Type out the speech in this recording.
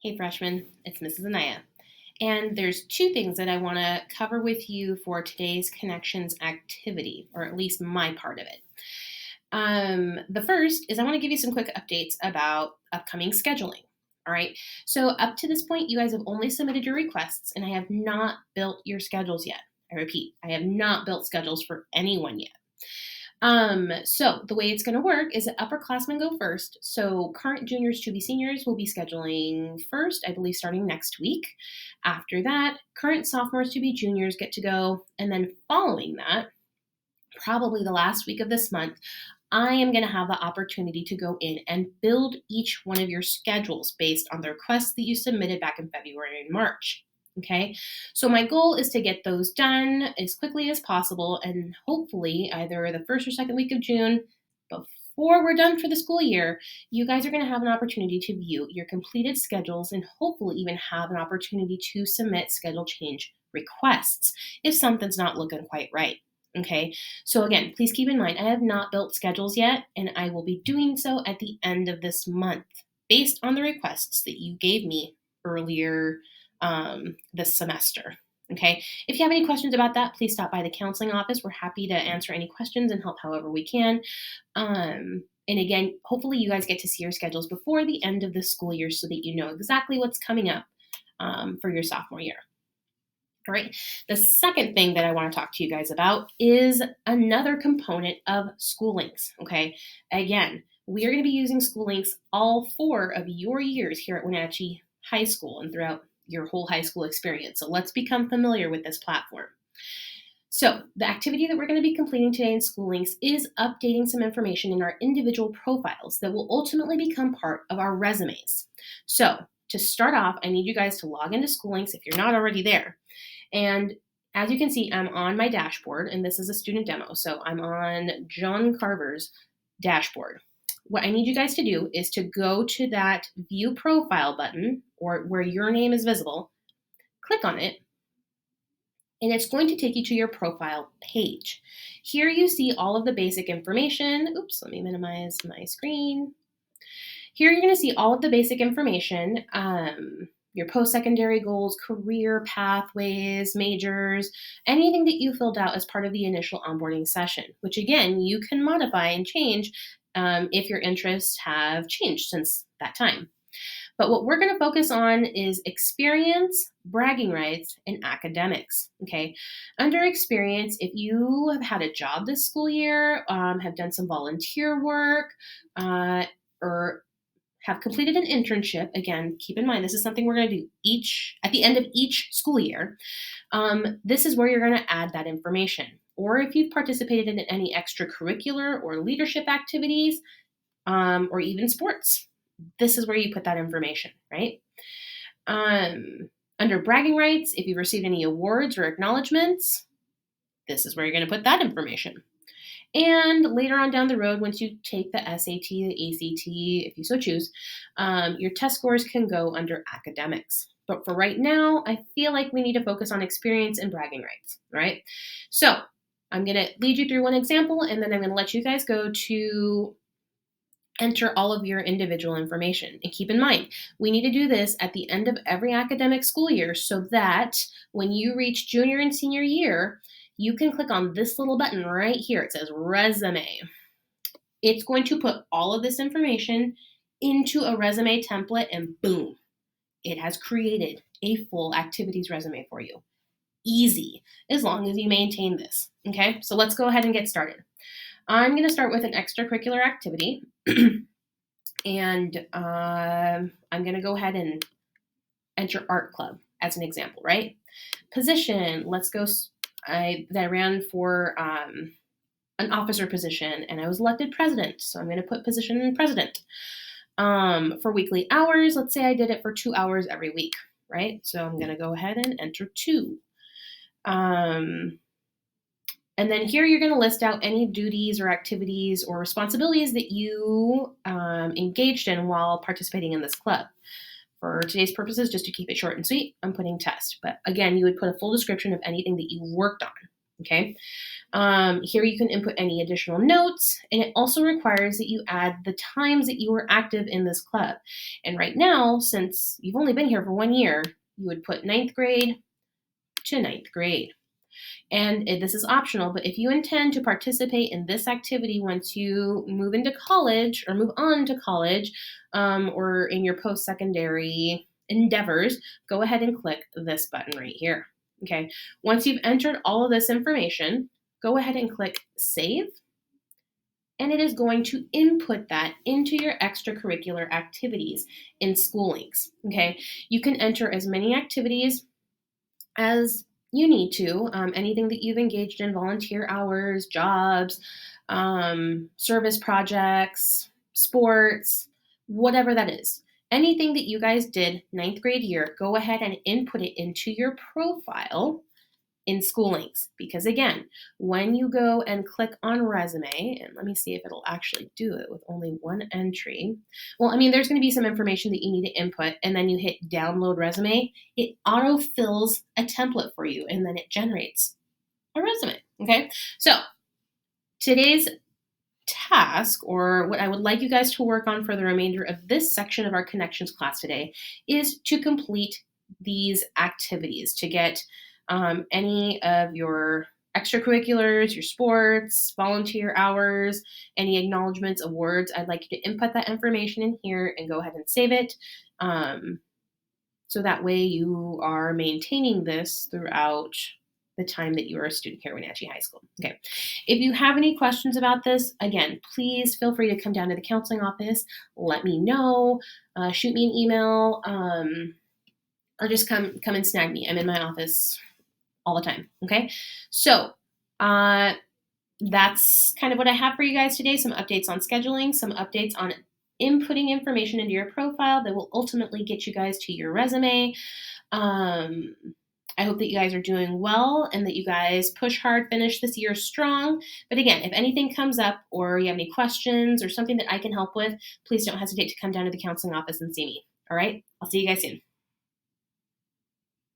Hey freshmen, it's Mrs. Anaya. And there's two things that I want to cover with you for today's Connections activity, or at least my part of it. The first is I want to give you some quick updates about upcoming scheduling. All right. So, up to this point, you guys have only submitted your requests, and I have not built your schedules yet. I repeat, I have not built schedules for anyone yet. So the way it's going to work is that upperclassmen go first. So current juniors to be seniors will be scheduling first, I believe, starting next week. After that, current sophomores to be juniors get to go. And then following that, probably the last week of this month, I am going to have the opportunity to go in and build each one of your schedules based on the requests that you submitted back in February and March. Okay, so my goal is to get those done as quickly as possible and hopefully either the first or second week of June, before we're done for the school year, you guys are going to have an opportunity to view your completed schedules and hopefully even have an opportunity to submit schedule change requests if something's not looking quite right. Okay, so again, please keep in mind, I have not built schedules yet, and I will be doing so at the end of this month based on the requests that you gave me earlier this semester. Okay, if you have any questions about that, please stop by the counseling office. We're happy to answer any questions and help however we can. And again, hopefully you guys get to see your schedules before the end of the school year so that you know exactly what's coming up for your sophomore year. All right. The second thing that I want to talk to you guys about is another component of School Links. Okay. Again, we are going to be using School Links all 4 of your years here at Wenatchee High School and throughout your whole high school experience. So let's become familiar with this platform. So the activity that we're going to be completing today in School Links is updating some information in our individual profiles that will ultimately become part of our resumes. So to start off, I need you guys to log into School Links if you're not already there. And as you can see, I'm on my dashboard, and this is a student demo. So I'm on John Carver's dashboard. What I need you guys to do is to go to that View Profile button, or where your name is visible, click on it, and it's going to take you to your profile page. Here you see all of the basic information. Oops, let me minimize my screen. Here you're going to see all of the basic information, your post-secondary goals, career pathways, majors, anything that you filled out as part of the initial onboarding session, which again, you can modify and change if your interests have changed since that time. But what we're going to focus on is experience, bragging rights, and academics. Okay. Under experience, if you have had a job this school year, have done some volunteer work, or have completed an internship, again, keep in mind, this is something we're going to do at the end of each school year. This is where you're going to add that information. Or if you've participated in any extracurricular or leadership activities, or even sports, this is where you put that information, right? Under bragging rights, if you've received any awards or acknowledgments, this is where you're going to put that information. And later on down the road, once you take the SAT, the ACT, if you so choose, your test scores can go under academics. But for right now, I feel like we need to focus on experience and bragging rights, right? So I'm going to lead you through one example, and then I'm going to let you guys go to enter all of your individual information. And keep in mind, we need to do this at the end of every academic school year so that when you reach junior and senior year, you can click on this little button right here. It says resume. It's going to put all of this information into a resume template, and boom, it has created a full activities resume for you. Easy, as long as you maintain this. Okay, so let's go ahead and get started. I'm going to start with an extracurricular activity, and I'm going to go ahead and enter art club as an example, right? Position, let's go. I ran for an officer position, and I was elected president, so I'm going to put position and president. For weekly hours, let's say I did it for 2 hours every week, right? So I'm going to go ahead and enter 2. And then here you're going to list out any duties or activities or responsibilities that you engaged in while participating in this club. For today's purposes, just to keep it short and sweet, I'm putting test. But again, you would put a full description of anything that you worked on. Okay. Here you can input any additional notes, and it also requires that you add the times that you were active in this club. And right now, since you've only been here for 1 year, you would put ninth grade to ninth grade. And this is optional, but if you intend to participate in this activity once you move into college or move on to college, or in your post-secondary endeavors, go ahead and click this button right here. Okay, once you've entered all of this information, go ahead and click Save, and it is going to input that into your extracurricular activities in SchoolLinks. Okay, you can enter as many activities as you need to, anything that you've engaged in, volunteer hours, jobs, service projects, sports, whatever that is. Anything that you guys did ninth grade year, go ahead and input it into your profile in SchoolLinks. Because again, when you go and click on resume, and let me see if it'll actually do it with only one entry. Well, I mean, there's going to be some information that you need to input, and then you hit download resume. It auto-fills a template for you, and then it generates a resume. Okay, so today's task, or what I would like you guys to work on for the remainder of this section of our connections class today, is to complete these activities to get any of your extracurriculars, your sports, volunteer hours, any acknowledgments, awards. I'd like you to input that information in here and go ahead and save it. So that way you are maintaining this throughout the time that you are a student here at Wenatchee High School. Okay. If you have any questions about this, again, please feel free to come down to the counseling office. Let me know. Shoot me an email, or just come and snag me. I'm in my office all the time. Okay. So that's kind of what I have for you guys today. Some updates on scheduling, some updates on inputting information into your profile that will ultimately get you guys to your resume. I hope that you guys are doing well and that you guys push hard, finish this year strong. But again, if anything comes up or you have any questions or something that I can help with, please don't hesitate to come down to the counseling office and see me. All right. I'll see you guys soon.